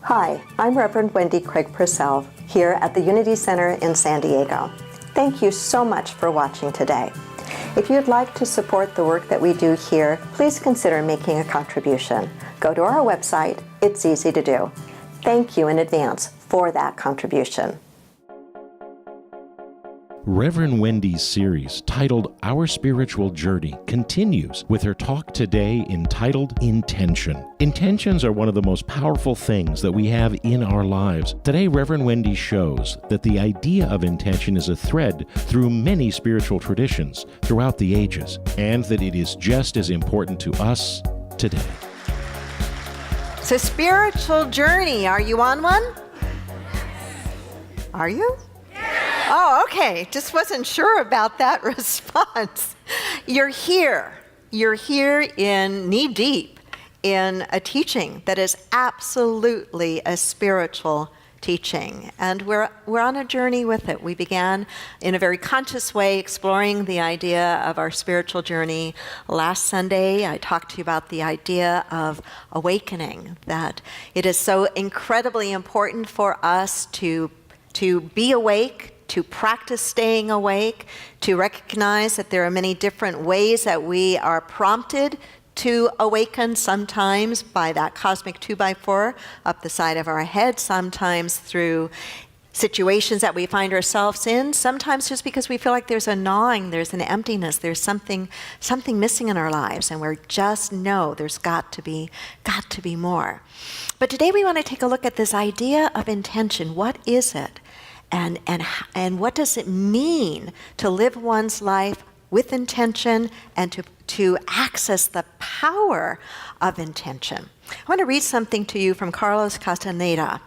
Hi, I'm Reverend Wendy Craig-Purcell here at the Unity Center in San Diego. Thank you so much for watching today. If you'd like to support the work that we do here, please consider making a contribution. Go to our website. It's easy to do. Thank you in advance for that contribution. Reverend Wendy's series, titled Our Spiritual Journey, continues with her talk today entitled Intention. Intentions are one of the most powerful things that we have in our lives. Today, Reverend Wendy shows that the idea of intention is a thread through many spiritual traditions throughout the ages, and that it is just as important to us today. So, spiritual journey, are you on one? Are you? Oh, okay. Just wasn't sure about that response. You're here. You're here in knee-deep in a teaching that is absolutely a spiritual teaching. And we're on a journey with it. We began in a very conscious way exploring the idea of our spiritual journey. Last Sunday, I talked to you about the idea of awakening, that it is so incredibly important for us to be awake, to practice staying awake, to recognize that there are many different ways that we are prompted to awaken, sometimes by that cosmic 2x4 up the side of our head, sometimes through situations that we find ourselves in, sometimes just because we feel like there's a gnawing, there's an emptiness, there's something missing in our lives, and we just know there's got to be more. But today we want to take a look at this idea of intention. What is it? And what does it mean to live one's life with intention and to access the power of intention? I want to read something to you from Carlos Castaneda.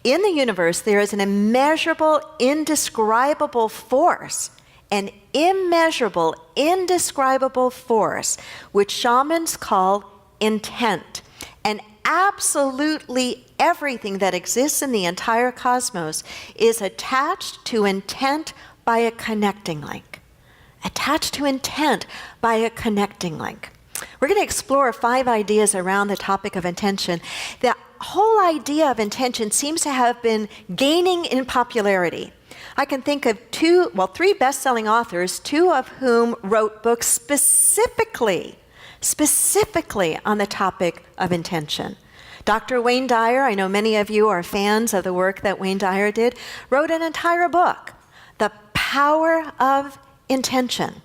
In the universe, there is an immeasurable, indescribable force, an immeasurable, indescribable force, which shamans call intent. And absolutely everything that exists in the entire cosmos is attached to intent by a connecting link. Attached to intent by a connecting link. We're going to explore 5 ideas around the topic of intention. The whole idea of intention seems to have been gaining in popularity. I can think of 3 best-selling authors, 2 of whom wrote books specifically on the topic of intention. Dr. Wayne Dyer, I know many of you are fans of the work that Wayne Dyer did, wrote an entire book, The Power of Intention.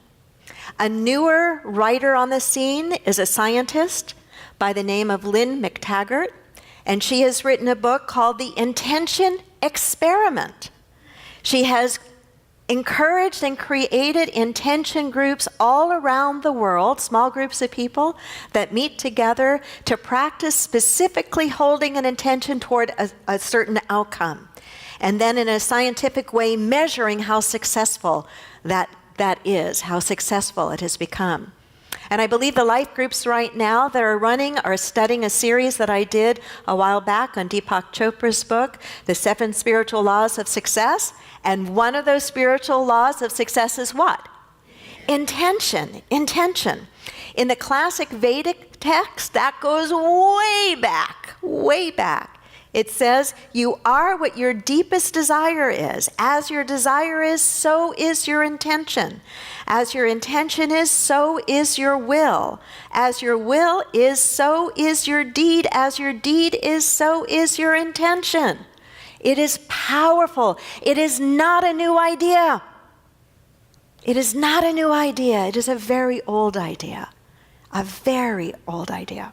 A newer writer on the scene is a scientist by the name of Lynn McTaggart, and she has written a book called The Intention Experiment. She has encouraged and created intention groups all around the world, small groups of people that meet together to practice specifically holding an intention toward a certain outcome. And then in a scientific way, measuring how successful that is, how successful it has become. And I believe the life groups right now that are running are studying a series that I did a while back on Deepak Chopra's book, The 7 Spiritual Laws of Success. And one of those spiritual laws of success is what? Intention. In the classic Vedic text, that goes way back. It says, you are what your deepest desire is. As your desire is, so is your intention. As your intention is, so is your will. As your will is, so is your deed. As your deed is, so is your intention. It is powerful. It is not a new idea. It is not a new idea. It is a very old idea. A very old idea.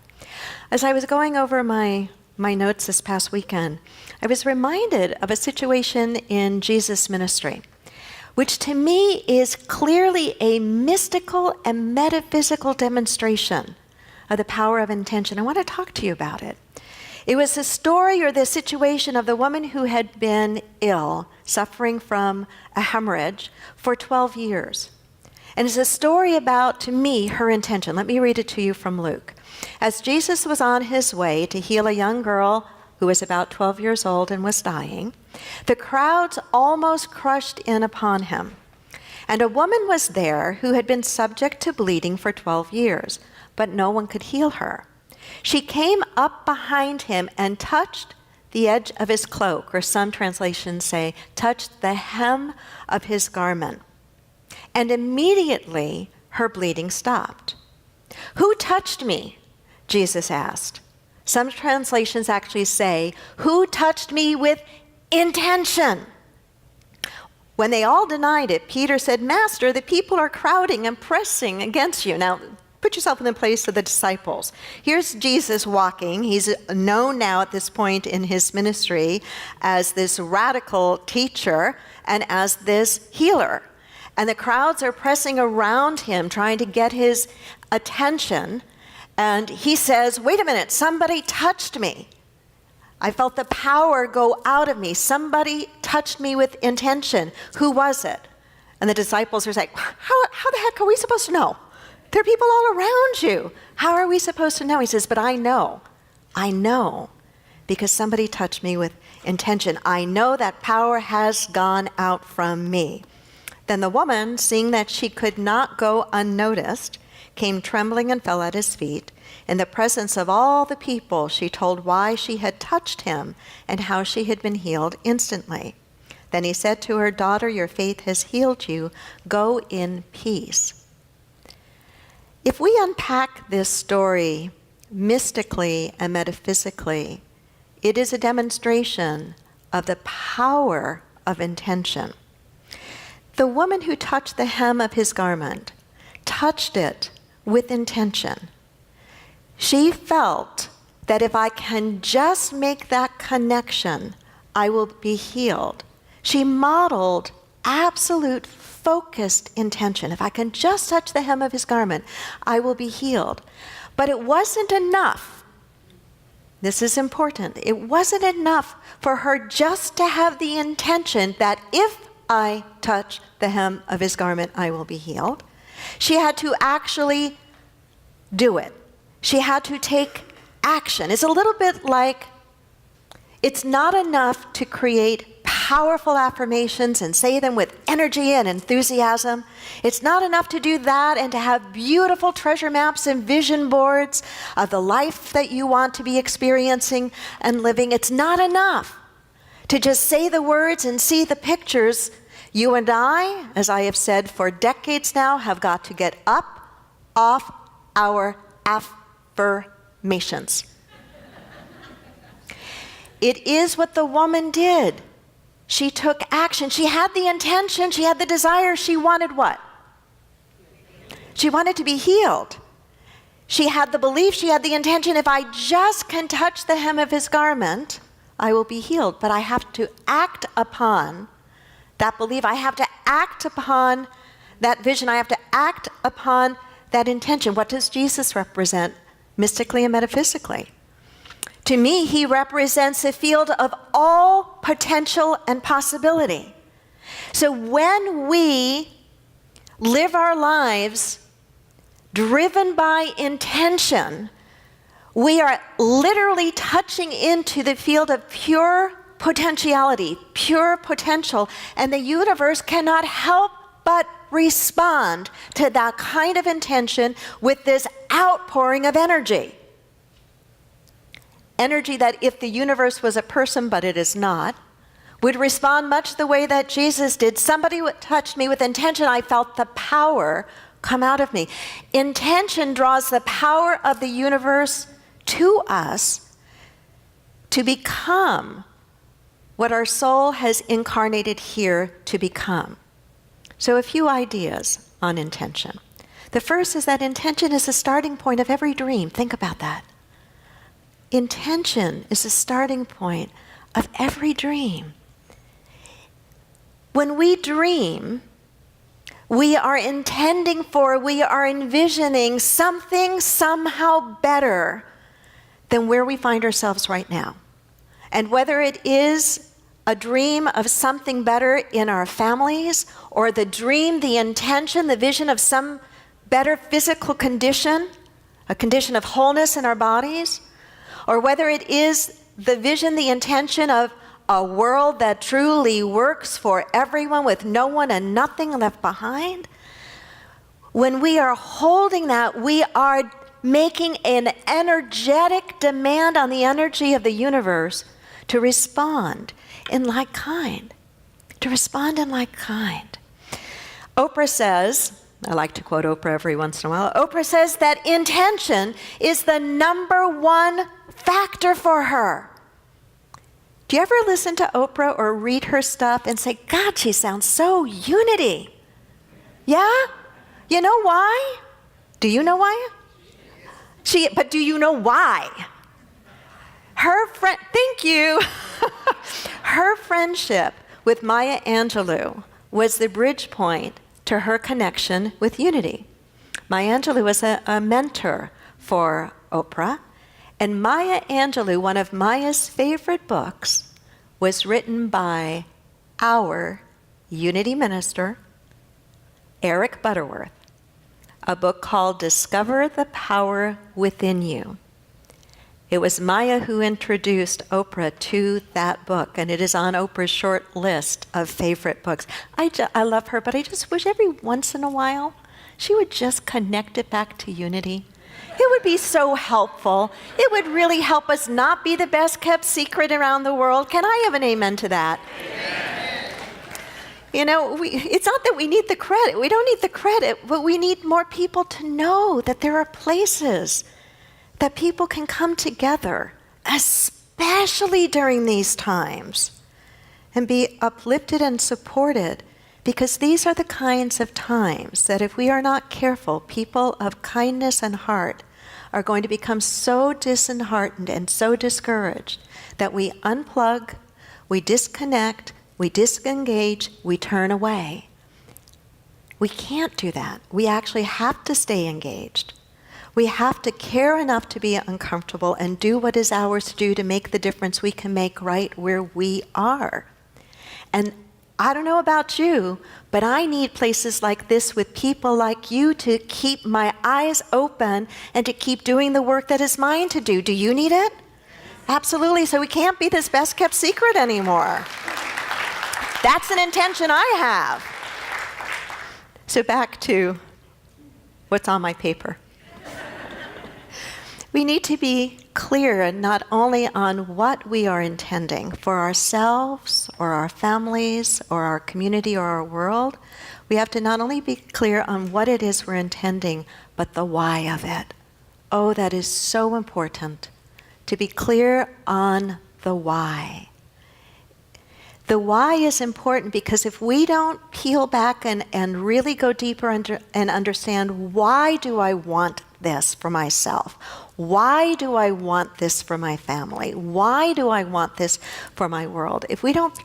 As I was going over my notes this past weekend, I was reminded of a situation in Jesus' ministry, which to me is clearly a mystical and metaphysical demonstration of the power of intention. I want to talk to you about it. It was the story or the situation of the woman who had been ill, suffering from a hemorrhage for 12 years. And it's a story about, to me, her intention. Let me read it to you from Luke. As Jesus was on his way to heal a young girl who was about 12 years old and was dying, the crowds almost crushed in upon him. And a woman was there who had been subject to bleeding for 12 years, but no one could heal her. She came up behind him and touched the edge of his cloak, or some translations say, touched the hem of his garment. And immediately her bleeding stopped. Who touched me? Jesus asked. Some translations actually say, who touched me with intention? When they all denied it, Peter said, Master, the people are crowding and pressing against you. Now, put yourself in the place of the disciples. Here's Jesus walking. He's known now at this point in his ministry as this radical teacher and as this healer. And the crowds are pressing around him, trying to get his attention. And he says, wait a minute, somebody touched me. I felt the power go out of me. Somebody touched me with intention. Who was it? And the disciples are like, how the heck are we supposed to know? There are people all around you. How are we supposed to know? He says, but I know, because somebody touched me with intention. I know that power has gone out from me. Then the woman, seeing that she could not go unnoticed, came trembling and fell at his feet. In the presence of all the people, she told why she had touched him and how she had been healed instantly. Then he said to her, Daughter, your faith has healed you. Go in peace. If we unpack this story mystically and metaphysically, it is a demonstration of the power of intention. The woman who touched the hem of his garment touched it with intention. She felt that if I can just make that connection, I will be healed. She modeled absolute focused intention. If I can just touch the hem of his garment, I will be healed. But it wasn't enough. This is important. It wasn't enough for her just to have the intention that if I touch the hem of his garment, I will be healed. She had to actually do it. She had to take action. It's a little bit like it's not enough to create powerful affirmations and say them with energy and enthusiasm. It's not enough to do that and to have beautiful treasure maps and vision boards of the life that you want to be experiencing and living. It's not enough to just say the words and see the pictures. You and I, as I have said for decades now, have got to get up off our affirmations. It is what the woman did. She took action. She had the intention. She had the desire. She wanted what? She wanted to be healed. She had the belief. She had the intention. If I just can touch the hem of his garment, I will be healed. But I have to act upon that belief. I have to act upon that vision. I have to act upon that intention. What does Jesus represent mystically and metaphysically? To me, he represents a field of all potential and possibility. So when we live our lives driven by intention, we are literally touching into the field of pure potentiality, pure potential, and the universe cannot help but respond to that kind of intention with this outpouring of energy. Energy that, if the universe was a person, but it is not, would respond much the way that Jesus did. Somebody touched me with intention. I felt the power come out of me. Intention draws the power of the universe to us to become what our soul has incarnated here to become. So a few ideas on intention. The first is that intention is the starting point of every dream. Think about that. Intention is the starting point of every dream. When we dream, we are intending for, we are envisioning something somehow better than where we find ourselves right now. And whether it is a dream of something better in our families, or the dream, the intention, the vision of some better physical condition, a condition of wholeness in our bodies, or whether it is the vision, the intention of a world that truly works for everyone with no one and nothing left behind, when we are holding that, we are making an energetic demand on the energy of the universe to respond in like kind. To respond in like kind. Oprah says, I like to quote Oprah every once in a while, Oprah says that intention is the number one factor for her. Do you ever listen to Oprah or read her stuff and say, God, she sounds so unity? Yeah? You know why? Do you know why? But do you know why? Thank you. Her friendship with Maya Angelou was the bridge point to her connection with unity. Maya Angelou was a mentor for Oprah, and Maya Angelou, one of Maya's favorite books, was written by our unity minister, Eric Butterworth, a book called Discover the Power Within You. It was Maya who introduced Oprah to that book, and it is on Oprah's short list of favorite books. I love her, but I just wish every once in a while she would just connect it back to unity. It would be so helpful. It would really help us not be the best kept secret around the world. Can I have an amen to that? Amen. You know, it's not that we need the credit. We don't need the credit, but we need more people to know that there are places that people can come together, especially during these times, and be uplifted and supported, because these are the kinds of times that if we are not careful, people of kindness and heart are going to become so disheartened and so discouraged that we unplug, we disconnect, we disengage, we turn away. We can't do that. We actually have to stay engaged. We have to care enough to be uncomfortable and do what is ours to do to make the difference we can make right where we are. And I don't know about you, but I need places like this with people like you to keep my eyes open and to keep doing the work that is mine to do. Do you need it? Absolutely. So we can't be this best kept secret anymore. That's an intention I have. So back to what's on my paper. We need to be clear not only on what we are intending for ourselves or our families or our community or our world. We have to not only be clear on what it is we're intending, but the why of it. Oh, that is so important, to be clear on the why. The why is important because if we don't peel back and really go deeper and understand, why do I want this for myself? Why do I want this for my family? Why do I want this for my world? If we don't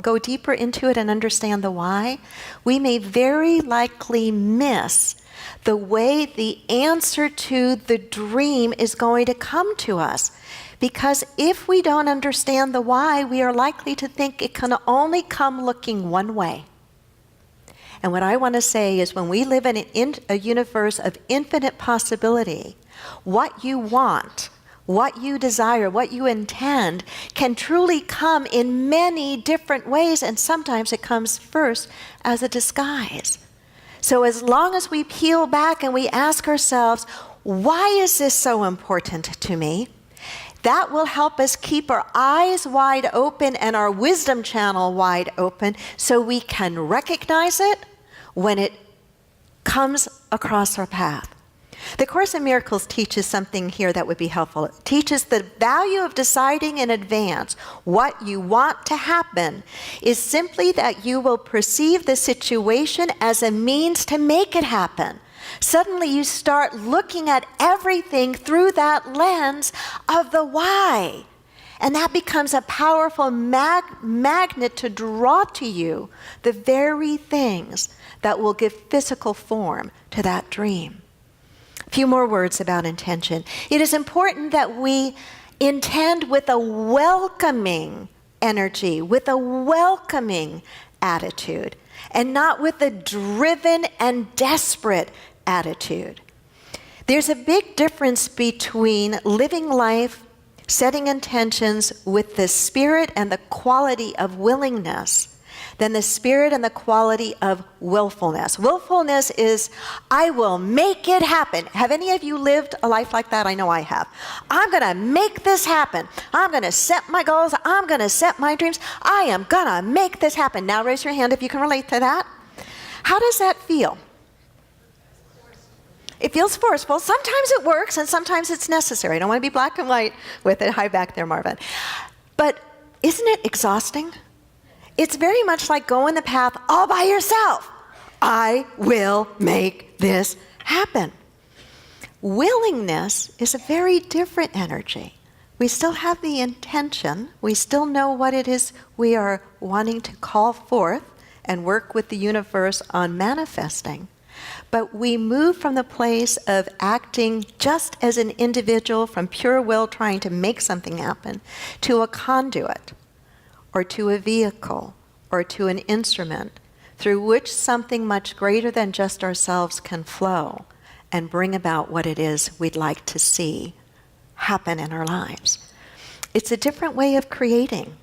go deeper into it and understand the why, we may very likely miss the way the answer to the dream is going to come to us. Because if we don't understand the why, we are likely to think it can only come looking one way. And what I want to say is, when we live in a universe of infinite possibility, what you want, what you desire, what you intend can truly come in many different ways, and sometimes it comes first as a disguise. So as long as we peel back and we ask ourselves, why is this so important to me? That will help us keep our eyes wide open and our wisdom channel wide open so we can recognize it when it comes across our path. The Course in Miracles teaches something here that would be helpful. It teaches the value of deciding in advance what you want to happen is simply that you will perceive the situation as a means to make it happen. Suddenly you start looking at everything through that lens of the why. And that becomes a powerful magnet to draw to you the very things that will give physical form to that dream. A few more words about intention. It is important that we intend with a welcoming energy, with a welcoming attitude, and not with a driven and desperate attitude. There's a big difference between living life, setting intentions with the spirit and the quality of willingness, than the spirit and the quality of willfulness. Willfulness is, I will make it happen. Have any of you lived a life like that? I know I have. I'm going to make this happen. I'm going to set my goals. I'm going to set my dreams. I am going to make this happen. Now raise your hand if you can relate to that. How does that feel? It feels forceful. Sometimes it works and sometimes it's necessary. I don't want to be black and white with it. Hi back there, Marvin. But isn't it exhausting? It's very much like going the path all by yourself. I will make this happen. Willingness is a very different energy. We still have the intention. We still know what it is we are wanting to call forth and work with the universe on manifesting. But we move from the place of acting just as an individual from pure will trying to make something happen to a conduit or to a vehicle or to an instrument through which something much greater than just ourselves can flow and bring about what it is we'd like to see happen in our lives. It's a different way of creating.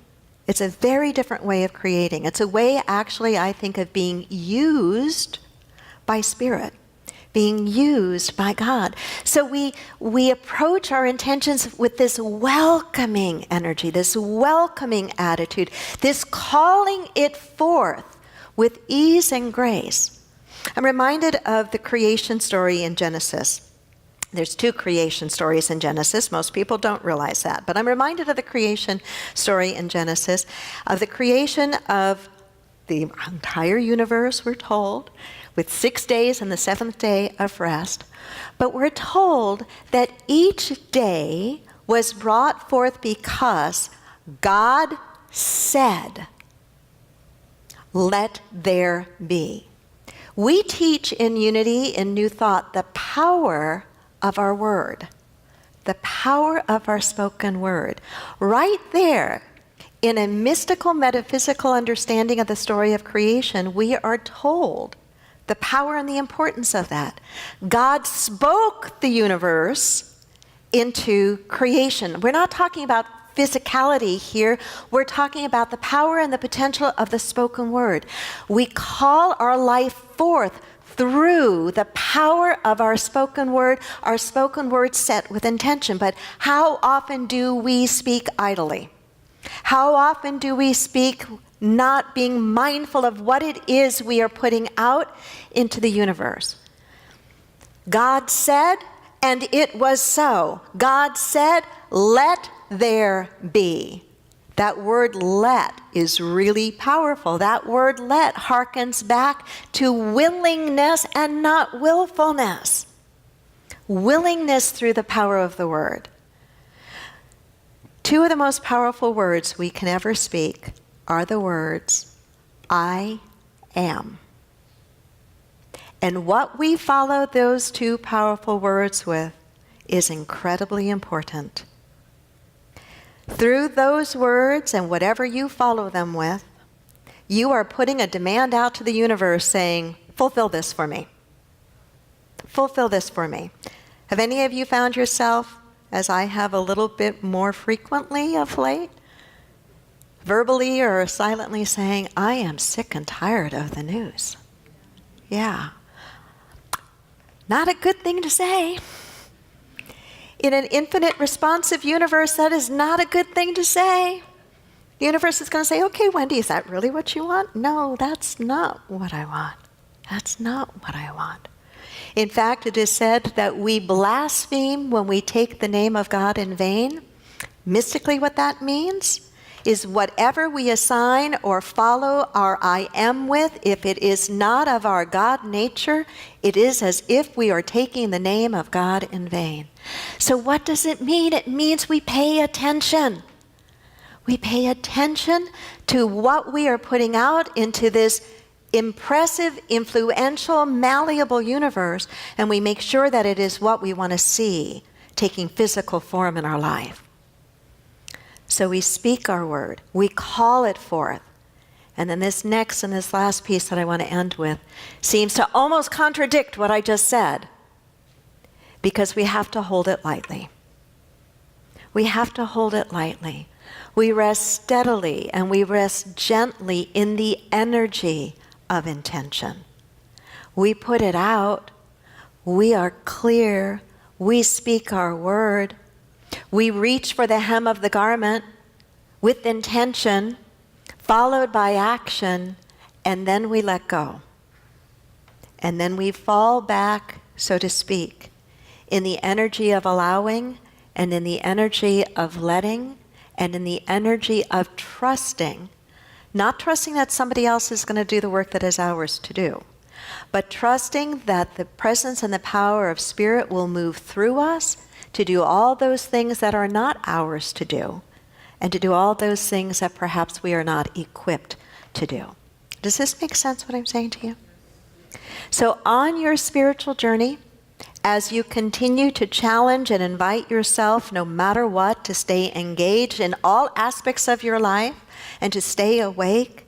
It's a very different way of creating. It's a way, actually, I think, of being used by Spirit, being used by God. So we approach our intentions with this welcoming energy, this welcoming attitude, this calling it forth with ease and grace. I'm reminded of the creation story in Genesis. There's 2 creation stories in Genesis. Most people don't realize that. But I'm reminded of the creation story in Genesis, of the creation of the entire universe, we're told, with 6 days and the 7th day of rest. But we're told that each day was brought forth because God said, let there be. We teach in Unity in New Thought the power of our word, the power of our spoken word. Right there, in a mystical, metaphysical understanding of the story of creation, we are told the power and the importance of that. God spoke the universe into creation. We're not talking about physicality here. We're talking about the power and the potential of the spoken word. We call our life forth through the power of our spoken word set with intention. But how often do we speak idly? How often do we speak not being mindful of what it is we are putting out into the universe? God said, and it was so. God said, let there be. That word let is really powerful. That word let harkens back to willingness and not willfulness. Willingness through the power of the word. 2 of the most powerful words we can ever speak are the words, I am. And what we follow those 2 powerful words with is incredibly important. Through those words and whatever you follow them with, you are putting a demand out to the universe saying, fulfill this for me. Fulfill this for me. Have any of you found yourself, as I have a little bit more frequently of late, verbally or silently saying, I am sick and tired of the news? Yeah. Not a good thing to say. In an infinite responsive universe, that is not a good thing to say. The universe is going to say, okay, Wendy, is that really what you want? No, that's not what I want. That's not what I want. In fact, it is said that we blaspheme when we take the name of God in vain. Mystically, what that means is whatever we assign or follow our I am with, if it is not of our God nature, it is as if we are taking the name of God in vain. So what does it mean? It means we pay attention. We pay attention to what we are putting out into this impressive, influential, malleable universe, and we make sure that it is what we want to see taking physical form in our life. So we speak our word, we call it forth. And then this next and this last piece that I want to end with seems to almost contradict what I just said, because we have to hold it lightly. We have to hold it lightly. We rest steadily and we rest gently in the energy of intention. We put it out. We are clear. We speak our word. We reach for the hem of the garment with intention, followed by action, and then we let go. And then we fall back, so to speak, in the energy of allowing, and in the energy of letting, and in the energy of trusting. Not trusting that somebody else is going to do the work that is ours to do, but trusting that the presence and the power of Spirit will move through us to do all those things that are not ours to do, and to do all those things that perhaps we are not equipped to do. Does this make sense, what I'm saying to you? So on your spiritual journey, as you continue to challenge and invite yourself, no matter what, to stay engaged in all aspects of your life and to stay awake,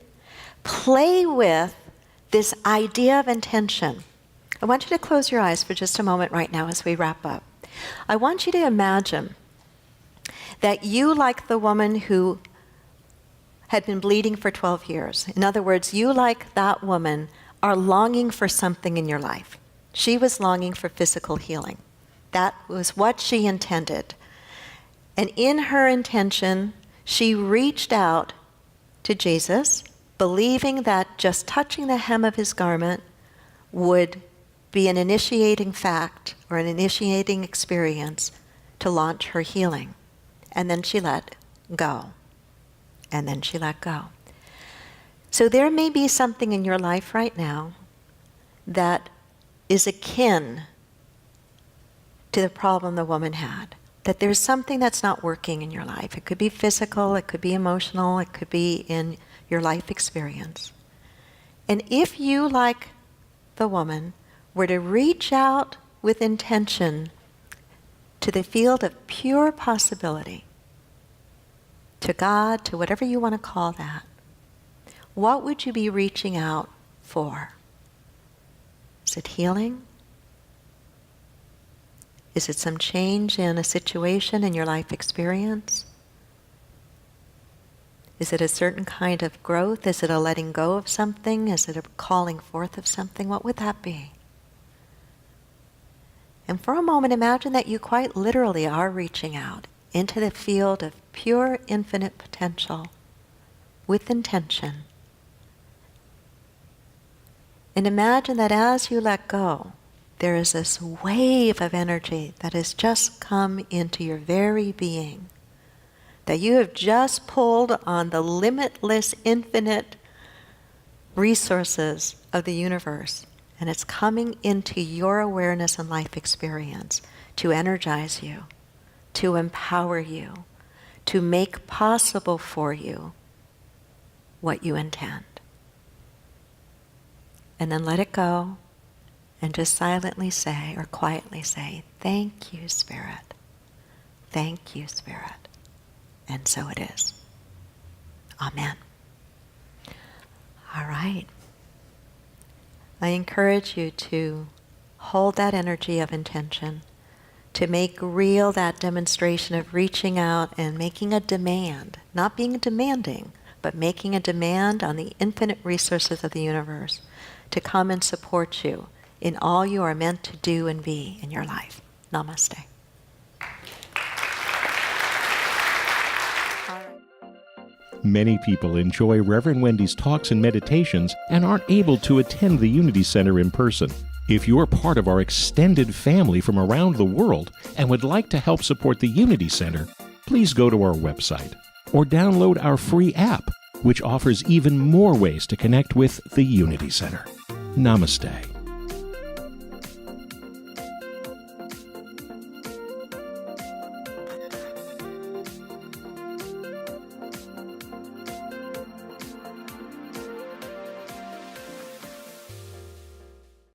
play with this idea of intention. I want you to close your eyes for just a moment right now as we wrap up. I want you to imagine that you, like the woman who had been bleeding for 12 years, in other words, you, like that woman, are longing for something in your life. She was longing for physical healing. That was what she intended. And in her intention, she reached out to Jesus, believing that just touching the hem of his garment would be an initiating fact or an initiating experience to launch her healing. And then she let go. And then she let go. So there may be something in your life right now that is akin to the problem the woman had. That there's something that's not working in your life. It could be physical, it could be emotional, it could be in your life experience. And if you, like the woman, were to reach out with intention to the field of pure possibility, to God, to whatever you want to call that, what would you be reaching out for? Is it healing? Is it some change in a situation in your life experience? Is it a certain kind of growth? Is it a letting go of something? Is it a calling forth of something? What would that be? And for a moment, imagine that you quite literally are reaching out into the field of pure infinite potential with intention. And imagine that as you let go, there is this wave of energy that has just come into your very being, that you have just pulled on the limitless, infinite resources of the universe, and it's coming into your awareness and life experience to energize you, to empower you, to make possible for you what you intend. And then let it go and just silently say or quietly say, "Thank you, Spirit. Thank you, Spirit." And so it is. Amen. All right. I encourage you to hold that energy of intention, to make real that demonstration of reaching out and making a demand, not being demanding, but making a demand on the infinite resources of the universe to come and support you in all you are meant to do and be in your life. Namaste. Many people enjoy Reverend Wendy's talks and meditations and aren't able to attend the Unity Center in person. If you're part of our extended family from around the world and would like to help support the Unity Center, please go to our website or download our free app, which offers even more ways to connect with the Unity Center. Namaste.